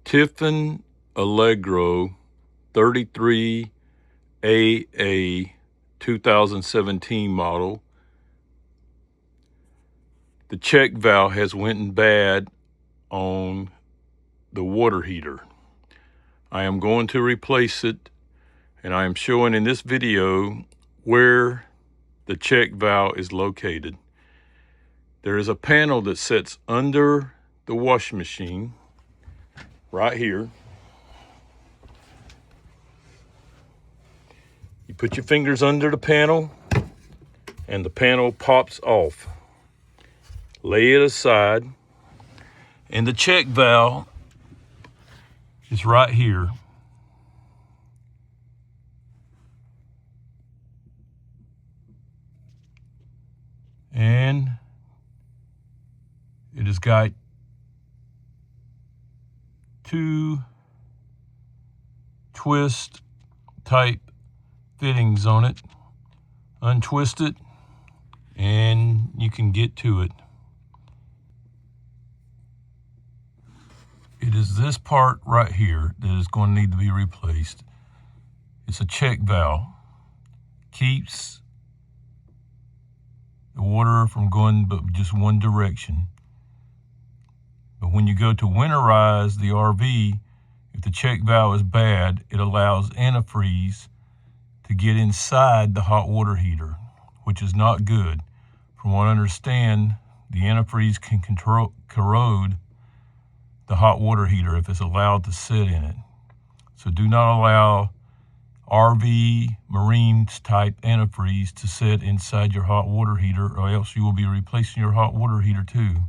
Tiffin Allegro 33AA 2017 model. The check valve has went bad on the water heater. I am going to replace it, and I am showing in this video where the check valve is located. There is a panel that sits under the washing machine right here. You put your fingers under the panel and the panel pops off. Lay it aside, and the check valve is right here. And it has got two twist type fittings on it. Untwist it and you can get to it. It is this part right here that is going to need to be replaced. It's a check valve. Keeps the water from going but just one direction. But when you go to winterize the RV, if the check valve is bad, it allows antifreeze to get inside the hot water heater, which is not good. From what I understand, the antifreeze can corrode the hot water heater if it's allowed to sit in it. So do not allow RV marine type antifreeze to sit inside your hot water heater, or else you will be replacing your hot water heater too.